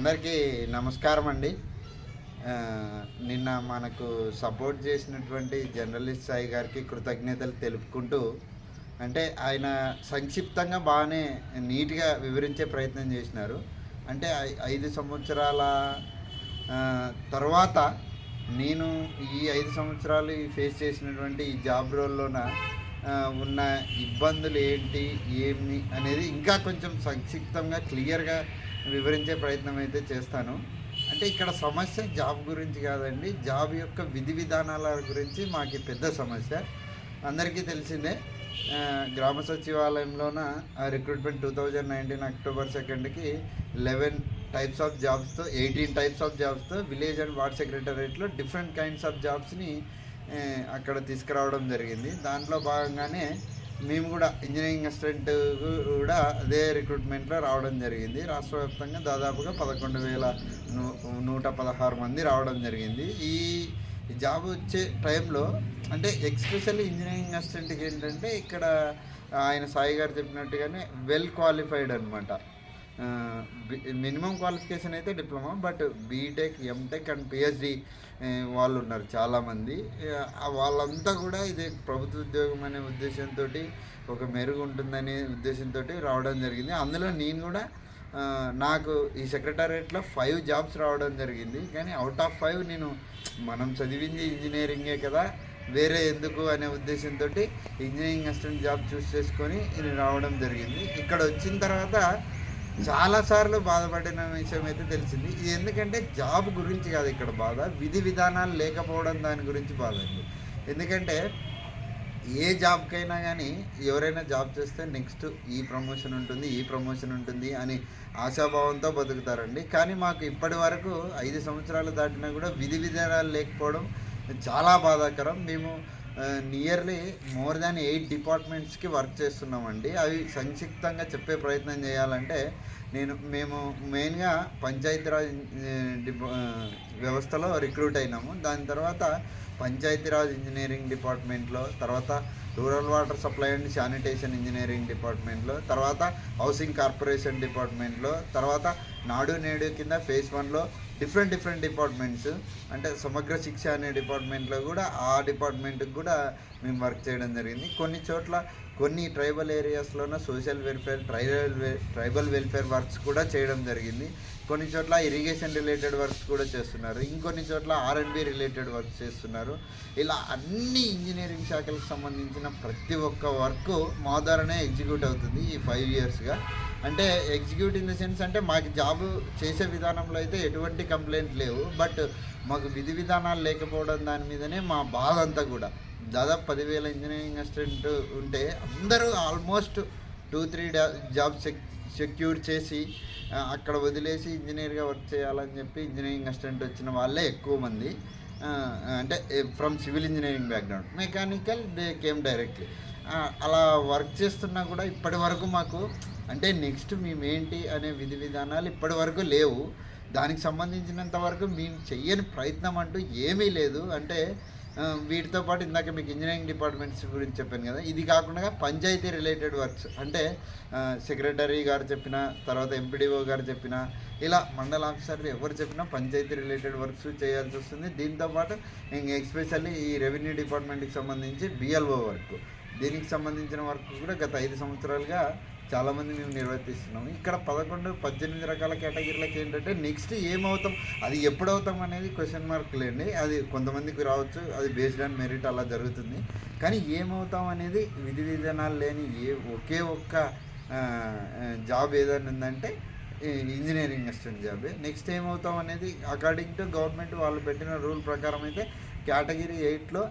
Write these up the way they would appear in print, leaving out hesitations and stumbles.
అందరికీ నమస్కారం అండి. నిన్న మనకు సపోర్ట్ చేసినటువంటి జర్నలిస్ట్ సాయి గారికి కృతజ్ఞతలు తెలుపుకుంటూ, అంటే ఆయన సంక్షిప్తంగా బాగానే నీట్గా వివరించే ప్రయత్నం చేసినారు. అంటే 5 సంవత్సరాల తర్వాత నేను ఈ 5 సంవత్సరాలు ఫేస్ చేసినటువంటి ఈ జాబ్ రోల్లోన ఉన్న ఇబ్బందులు ఏంటి, ఏమి అనేది ఇంకా కొంచెం సంక్షిప్తంగా క్లియర్గా వివరించే ప్రయత్నం అయితే చేస్తాను. అంటే ఇక్కడ సమస్య జాబ్ గురించి కాదండి, జాబ్ యొక్క విధి విధానాల గురించి మాకు పెద్ద సమస్య. అందరికీ తెలిసిందే, గ్రామ సచివాలయంలోన రిక్రూట్మెంట్ 2019 అక్టోబర్ 2కి 11 టైప్స్ ఆఫ్ జాబ్స్తో 18 టైప్స్ ఆఫ్ జాబ్స్తో విలేజ్ అండ్ వార్డ్ సెక్రటరేట్లో డిఫరెంట్ కైండ్స్ ఆఫ్ జాబ్స్ని అక్కడ తీసుకురావడం జరిగింది. దాంట్లో భాగంగానే మేము కూడా ఇంజనీరింగ్ అసిస్టెంట్ కూడా అదే రిక్రూట్మెంట్లో రావడం జరిగింది. రాష్ట్ర వ్యాప్తంగా దాదాపుగా 11,116 మంది రావడం జరిగింది. ఈ జాబ్ వచ్చే టైంలో అంటే ఎక్స్పెషల్లీ ఇంజనీరింగ్ అసిస్టెంట్కి ఏంటంటే ఇక్కడ ఆయన సాయి గారు చెప్పినట్టుగానే వెల్ క్వాలిఫైడ్ అనమాట. మినిమం క్వాలిఫికేషన్ అయితే diploma, but BTech, MTech and PhD వాళ్ళు ఉన్నారు చాలామంది. వాళ్ళంతా కూడా ఇది ప్రభుత్వ ఉద్యోగం అనే ఉద్దేశంతో, ఒక మెరుగు ఉంటుందనే ఉద్దేశంతో రావడం జరిగింది. అందులో నేను కూడా నాకు ఈ సెక్రటరేట్లో 5 జాబ్స్ రావడం జరిగింది. కానీ అవుట్ ఆఫ్ 5 నేను మనం చదివింది ఇంజనీరింగే కదా, వేరే ఎందుకు అనే ఉద్దేశంతో ఇంజనీరింగ్ అసిస్టెంట్ జాబ్ చూస్ చేసుకొని ఇది రావడం జరిగింది. ఇక్కడ వచ్చిన తర్వాత చాలాసార్లు బాధపడిన విషయం అయితే తెలిసింది. ఇది ఎందుకంటే జాబ్ గురించి కాదు ఇక్కడ బాధ, విధి విధానాలు లేకపోవడం దాని గురించి బాధ అండి. ఎందుకంటే ఏ జాబ్కైనా కానీ ఎవరైనా జాబ్ చేస్తే నెక్స్ట్ ఈ ప్రమోషన్ ఉంటుంది, ఈ ప్రమోషన్ ఉంటుంది అని ఆశాభావంతో బతుకుతారండి. కానీ మాకు ఇప్పటి వరకు 5 సంవత్సరాలు దాటినా కూడా విధి విధానాలు లేకపోవడం చాలా బాధాకరం. మేము నియర్లీ మోర్ దాన్ 8 డిపార్ట్మెంట్స్కి వర్క్ చేస్తున్నామండి. అవి సంక్షిప్తంగా చెప్పే ప్రయత్నం చేయాలంటే మేము మెయిన్గా పంచాయతీరాజ్ వ్యవస్థలో రిక్రూట్ అయినాము. దాని తర్వాత పంచాయతీరాజ్ ఇంజనీరింగ్ డిపార్ట్మెంట్లో, తర్వాత rural water supply and sanitation engineering డిపార్ట్మెంట్లో, తర్వాత హౌసింగ్ కార్పొరేషన్ డిపార్ట్మెంట్లో, తర్వాత నాడు నేడు కింద ఫేజ్ 1లో డిఫరెంట్ డిపార్ట్మెంట్స్, అంటే సమగ్ర శిక్ష అనే డిపార్ట్మెంట్లో కూడా ఆ డిపార్ట్మెంట్కి కూడా మేము వర్క్ చేయడం జరిగింది. కొన్ని చోట్ల కొన్ని ట్రైబల్ ఏరియాస్లోన social welfare, tribal welfare works కూడా చేయడం జరిగింది. కొన్ని చోట్ల ఇరిగేషన్ రిలేటెడ్ వర్క్స్ కూడా చేస్తున్నారు, ఇంకొన్ని చోట్ల R&B రిలేటెడ్ వర్క్స్ చేస్తున్నారు. ఇలా అన్ని ఇంజనీరింగ్ శాఖలకు సంబంధించిన ప్రతి ఒక్క వర్క్ మా ద్వారానే ఎగ్జిక్యూట్ అవుతుంది ఈ 5 ఇయర్స్గా. అంటే ఎగ్జిక్యూట్ ఇన్ ద సెన్స్ అంటే మాకు జాబ్ చేసే విధానంలో అయితే ఎటువంటి కంప్లైంట్ లేవు, బట్ మాకు విధి విధానాలు లేకపోవడం దాని మీదనే మా బాధ అంతా కూడా. దాదాపు 10,000 ఇంజనీరింగ్ అసిస్టెంట్ ఉంటే అందరూ ఆల్మోస్ట్ 2-3 జాబ్స్ సెక్యూర్ చేసి అక్కడ వదిలేసి ఇంజనీర్గా వర్క్ చేయాలని చెప్పి ఇంజనీరింగ్ అసిస్టెంట్ వచ్చిన వాళ్ళే ఎక్కువ మంది. అంటే from civil engineering background, mechanical they came directly. అలా వర్క్ చేస్తున్నా కూడా ఇప్పటి వరకు మాకు అంటే నెక్స్ట్ మేమేంటి అనే విధి విధానాలు ఇప్పటి వరకు లేవు. దానికి సంబంధించినంత వరకు మేము చెయ్యని ప్రయత్నం అంటూ ఏమీ లేదు. అంటే వీటితో పాటు ఇందాక మీకు ఇంజనీరింగ్ డిపార్ట్మెంట్స్ గురించి చెప్పాను కదా, ఇది కాకుండా పంచాయతీ రిలేటెడ్ వర్క్స్, అంటే సెక్రటరీ గారు చెప్పిన, తర్వాత ఎంపీడీఓ గారు చెప్పిన, ఇలా మండల ఆఫీసర్లు ఎవరు చెప్పినా పంచాయతీ రిలేటెడ్ వర్క్స్ చేయాల్సి వస్తుంది. దీంతోపాటు ఎస్పెషల్లీ ఈ రెవెన్యూ డిపార్ట్మెంట్కి సంబంధించి BLO వర్క్, దీనికి సంబంధించిన వర్క్ కూడా గత 5 సంవత్సరాలుగా చాలామంది మేము నిర్వర్తిస్తున్నాము. ఇక్కడ 18 రకాల కేటగిరీలకు ఏంటంటే నెక్స్ట్ ఏమవుతాం, అది ఎప్పుడవుతాం అనేది క్వశ్చన్ మార్కులేండి. అది కొంతమందికి రావచ్చు, అది బేస్డ్ ఆన్ మెరిట్ అలా జరుగుతుంది. కానీ ఏమవుతాం అనేది విధి విధానాలు లేని ఒకే ఒక్క జాబ్ ఏదైనా ఉందంటే ఇంజనీరింగ్ అసిస్టెంట్ జాబే. నెక్స్ట్ ఏమవుతాం అనేది అకార్డింగ్ టు గవర్నమెంట్ వాళ్ళు పెట్టిన రూల్ ప్రకారం అయితే కేటగిరీ 8లో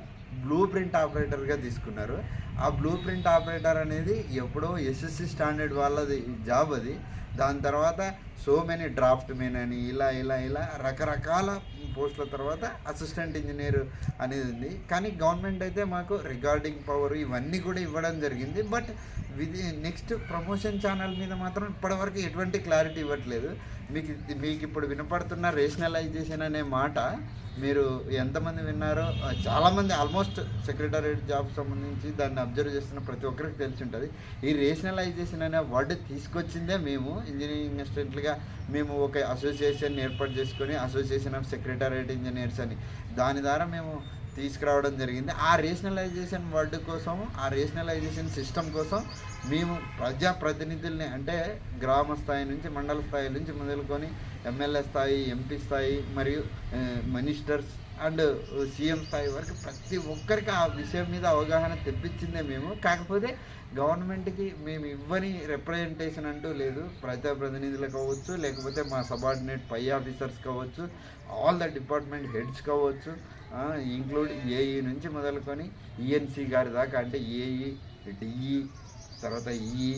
బ్లూ ప్రింట్ ఆపరేటర్గా తీసుకున్నారు. ఆ బ్లూ ప్రింట్ ఆపరేటర్ అనేది ఎప్పుడో SSC స్టాండర్డ్ వాళ్ళది జాబ్ అది. దాని తర్వాత సో మెనీ డ్రాఫ్ట్ మెన్ అని ఇలా రకరకాల పోస్టుల తర్వాత అసిస్టెంట్ ఇంజనీర్ అనేది ఉంది. కానీ గవర్నమెంట్ అయితే మాకు రిగార్డింగ్ పవర్ ఇవన్నీ కూడా ఇవ్వడం జరిగింది. బట్ నెక్స్ట్ ప్రమోషన్ ఛానల్ మీద మాత్రం ఇప్పటివరకు ఎటువంటి క్లారిటీ ఇవ్వట్లేదు. మీకు ఇప్పుడు వినపడుతున్న రేషనలైజేషన్ అనే మాట మీరు ఎంతమంది విన్నారో, చాలామంది ఆల్మోస్ట్ సెక్రటరేట్ జాబ్ సంబంధించి దాన్ని అబ్జర్వ్ చేస్తున్న ప్రతి ఒక్కరికి తెలిసి ఉంటుంది. ఈ రేషనలైజేషన్ అనే వర్డ్ తీసుకొచ్చిందే మేము. ఇంజనీరింగ్ అసిస్టెంట్లుగా మేము ఒక అసోసియేషన్ ఏర్పాటు చేసుకొని అసోసియేషన్ ఆఫ్ సెక్రటేరియట్ ఇంజనీర్స్ అని దాని ద్వారా మేము తీసుకురావడం జరిగింది. ఆ రేషనలైజేషన్ వర్డ్ కోసం, ఆ రేషనలైజేషన్ సిస్టమ్ కోసం మేము ప్రజాప్రతినిధుల్ని అంటే గ్రామ స్థాయి నుంచి మండల స్థాయి నుంచి మొదలుకొని ఎమ్మెల్యే స్థాయి, ఎంపీ స్థాయి మరియు మినిస్టర్స్ అండ్ సీఎం స్థాయి వరకు ప్రతి ఒక్కరికి ఆ విషయం మీద అవగాహన తెప్పించిందే మేము. కాకపోతే గవర్నమెంట్కి మేము ఇవ్వని రిప్రజెంటేషన్ అంటూ లేదు. ప్రజాప్రతినిధులు కావచ్చు, లేకపోతే మా సబార్డినేట్ పై ఆఫీసర్స్ కావచ్చు, ఆల్ ద డిపార్ట్మెంట్ హెడ్స్ కావచ్చు, ఇంక్లూడ్ ఏఈ నుంచి మొదలుకొని ఈఎన్సీ గారి దాకా, అంటే ఏఈ, డిఈ, తర్వాత EE,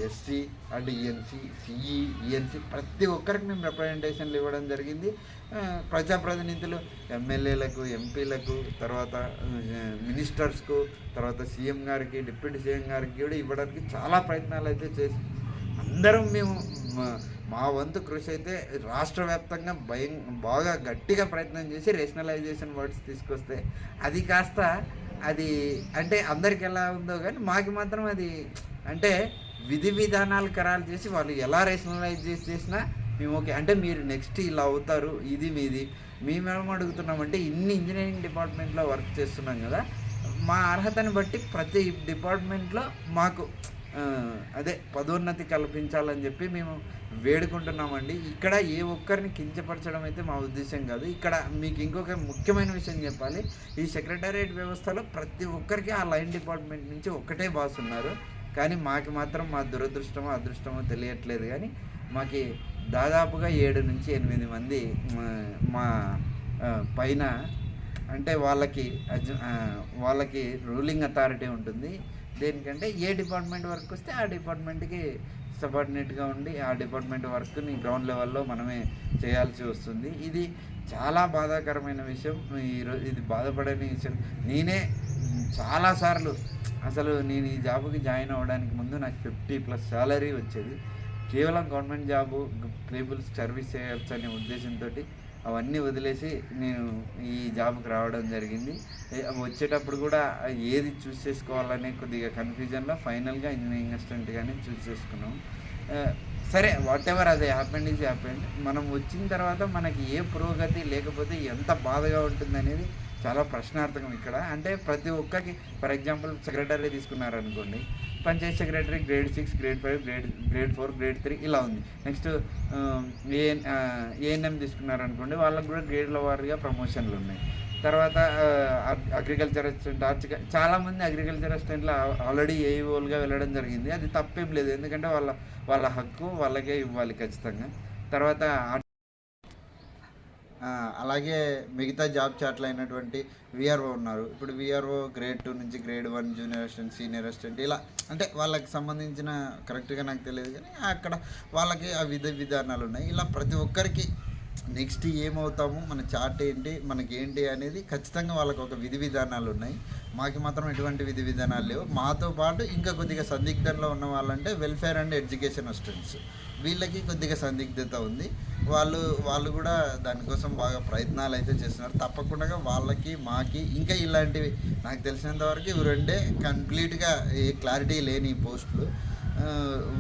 SC and ENC, CE, ENC ప్రతి ఒక్కరికి మేము రిప్రజెంటేషన్లు ఇవ్వడం జరిగింది. ప్రజాప్రతినిధులు ఎమ్మెల్యేలకు, ఎంపీలకు, తర్వాత మినిస్టర్స్కు, తర్వాత సీఎం గారికి, డిప్యూటీ సీఎం గారికి కూడా ఇవ్వడానికి చాలా ప్రయత్నాలు అయితే చేసి అందరం మేము మా వంతు కృషి అయితే రాష్ట్ర వ్యాప్తంగా బాగా గట్టిగా ప్రయత్నం చేసి రేషనలైజేషన్ వర్డ్స్ తీసుకొస్తే అది కాస్త అది అంటే అందరికి ఎలా ఉందో కానీ మాకు మాత్రం అది అంటే విధి విధానాలు ఖరారు చేసి వాళ్ళు ఎలా రేషనలైజ్ చేసినా మేము ఓకే అంటే మీరు నెక్స్ట్ ఇలా అవుతారు, ఇది మీది. మేమేం అడుగుతున్నామంటే ఇన్ని ఇంజనీరింగ్ డిపార్ట్మెంట్లో వర్క్ చేస్తున్నాం కదా, మా అర్హతని బట్టి ప్రతి డిపార్ట్మెంట్లో మాకు అదే పదోన్నతి కల్పించాలని చెప్పి మేము వేడుకుంటున్నామండి. ఇక్కడ ఏ ఒక్కరిని కించపరచడం అయితే మా ఉద్దేశం కాదు. ఇక్కడ మీకు ఇంకొక ముఖ్యమైన విషయం చెప్పాలి, ఈ సెక్రటేరియట్ వ్యవస్థలో ప్రతి ఒక్కరికి ఆ లైన్ డిపార్ట్మెంట్ నుంచి ఒక్కటే బాస్ ఉన్నారు. కానీ మాకు మాత్రం మా దురదృష్టమో అదృష్టమో తెలియట్లేదు, కానీ మాకు దాదాపుగా 7 నుంచి 8 మంది మా పైన అంటే వాళ్ళకి రూలింగ్ అథారిటీ ఉంటుంది. దేనికంటే ఏ డిపార్ట్మెంట్ వర్క్ వస్తే ఆ డిపార్ట్మెంట్కి సబార్డినేట్గా ఉండి ఆ డిపార్ట్మెంట్ వర్క్ని గ్రౌండ్ లెవెల్లో మనమే చేయాల్సి వస్తుంది. ఇది చాలా బాధాకరమైన విషయం. ఈరోజు ఇది బాధపడని విషయం. నేనే చాలాసార్లు అసలు నేను ఈ జాబ్కి జాయిన్ అవ్వడానికి ముందు నాకు 50+ శాలరీ వచ్చేది. కేవలం గవర్నమెంట్ జాబు పీపుల్స్ సర్వీస్ చేయవచ్చు అనే ఉద్దేశంతో అవన్నీ వదిలేసి నేను ఈ జాబ్కి రావడం జరిగింది. వచ్చేటప్పుడు కూడా ఏది చూస్ చేసుకోవాలనే కొద్దిగా కన్ఫ్యూజన్లో ఫైనల్గా ఇంజనీరింగ్ అసిస్టెంట్గానే చూస్ చేసుకున్నాం. సరే, వాట్ ఎవర్ అది హ్యాపెండ్ ఈజ్ హ్యాపెండ్. మనం వచ్చిన తర్వాత మనకి ఏ పురోగతి లేకపోతే ఎంత బాధగా ఉంటుంది అనేది చాలా ప్రశ్నార్థకం ఇక్కడ. అంటే ప్రతి ఒక్కరికి ఫర్ ఎగ్జాంపుల్ సెక్రటరీ తీసుకున్నారనుకోండి, panchayat secretary grade 6, grade 5, grade 4, grade 3 ఇలా ఉంది. నెక్స్ట్ ఏఎన్ఎం తీసుకున్నారనుకోండి, వాళ్ళకు కూడా గ్రేడ్ల వారీగా ప్రమోషన్లు ఉన్నాయి. తర్వాత అగ్రికల్చర్ అసిస్టెంట్, చాలామంది అగ్రికల్చర్ అసిస్టెంట్లు ఆల్రెడీ ఏఈఓలుగా వెళ్ళడం జరిగింది. అది తప్పేం లేదు, ఎందుకంటే వాళ్ళ హక్కు వాళ్ళకే ఇవ్వాలి ఖచ్చితంగా. తర్వాత అలాగే మిగతా జాబ్ చాట్లు అయినటువంటి విఆర్ఓ ఉన్నారు. ఇప్పుడు విఆర్ఓ గ్రేడ్ 2 నుంచి grade 1 junior assistant, senior assistant ఇలా అంటే వాళ్ళకి సంబంధించిన కరెక్ట్గా నాకు తెలియదు, కానీ అక్కడ వాళ్ళకి ఆ విధానాలు ఉన్నాయి. ఇలా ప్రతి ఒక్కరికి నెక్స్ట్ ఏమవుతాము, మన చార్ట్ ఏంటి, మనకి ఏంటి అనేది ఖచ్చితంగా వాళ్ళకు ఒక విధి విధానాలు ఉన్నాయి. మాకు మాత్రం ఎటువంటి విధి విధానాలు లేవు. మాతో పాటు ఇంకా కొద్దిగా సందిగ్ధంలో ఉన్న వాళ్ళంటే వెల్ఫేర్ అండ్ ఎడ్యుకేషన్ అసిస్టెంట్స్, వీళ్ళకి కొద్దిగా సందిగ్ధత ఉంది. వాళ్ళు కూడా దానికోసం బాగా ప్రయత్నాలు అయితే చేస్తున్నారు. తప్పకుండా వాళ్ళకి మాకి ఇంకా ఇలాంటివి నాకు తెలిసినంత వరకు ఇవి రెండే కంప్లీట్గా ఏ క్లారిటీ లేని పోస్టులు.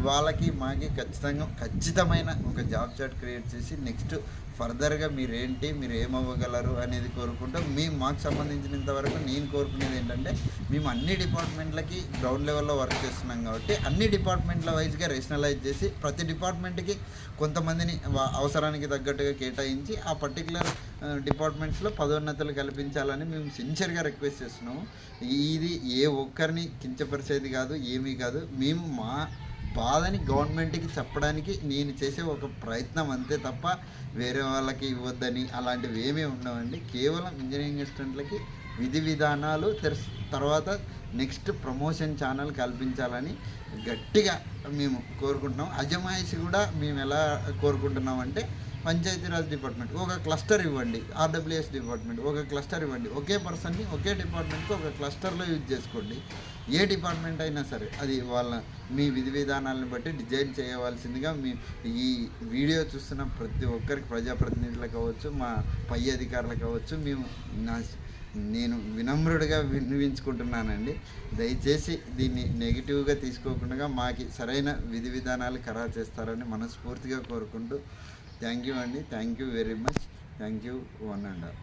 వాళ్ళకి మాకి ఖచ్చితమైన ఒక జాబ్ చార్ట్ క్రియేట్ చేసి నెక్స్ట్ ఫర్దర్గా మీరేంటి, మీరు ఏమవ్వగలరు అనేది కోరుకుంటూ మాకు సంబంధించినంత వరకు నేను కోరుకునేది ఏంటంటే, మేము అన్ని డిపార్ట్మెంట్లకి గ్రౌండ్ లెవెల్లో వర్క్ చేస్తున్నాం కాబట్టి అన్ని డిపార్ట్మెంట్ల వైజ్గా రేషనలైజ్ చేసి ప్రతి డిపార్ట్మెంట్కి కొంతమందిని అవసరానికి తగ్గట్టుగా కేటాయించి ఆ పర్టికులర్ డిపార్ట్మెంట్స్లో పదోన్నతులు కల్పించాలని మేము సిన్సియర్గా రిక్వెస్ట్ చేస్తున్నాము. ఇది ఏ ఒక్కరిని కించపరిచేది కాదు, ఏమీ కాదు. మేము మా బాధని గవర్నమెంట్కి చెప్పడానికి నేను చేసే ఒక ప్రయత్నం అంతే తప్ప వేరే వాళ్ళకి ఇవ్వద్దని అలాంటివి ఏమీ ఉండవండి. కేవలం ఇంజనీరింగ్ అసిస్టెంట్లకి విధి విధానాలు తర్వాత నెక్స్ట్ ప్రమోషన్ ఛానల్ కల్పించాలని గట్టిగా మేము కోరుకుంటున్నాం. అజమాయిషి కూడా మేము ఎలా కోరుకుంటున్నామంటే, పంచాయతీరాజ్ డిపార్ట్మెంట్ ఒక క్లస్టర్ ఇవ్వండి, ఆర్డబ్ల్యూఎస్ డిపార్ట్మెంట్ ఒక క్లస్టర్ ఇవ్వండి. ఒకే పర్సన్ని ఒకే డిపార్ట్మెంట్కి ఒక క్లస్టర్లో యూజ్ చేసుకోండి. ఏ డిపార్ట్మెంట్ అయినా సరే అది మీ విధి విధానాలను బట్టి డిజైన్ చేయవలసిందిగా ఈ వీడియో చూస్తున్న ప్రతి ఒక్కరికి ప్రజాప్రతినిధులకు కావచ్చు, మా పై అధికారులకు కావచ్చు, మేము నేను వినమ్రుడిగా విన్నవించుకుంటున్నానండి. దయచేసి దీన్ని నెగిటివ్గా తీసుకోకుండా మాకు సరైన విధి విధానాలు ఖరారు చేస్తారని మనస్ఫూర్తిగా కోరుకుంటూ థ్యాంక్ యూ అండి. Thank you very much. Thank you one and all.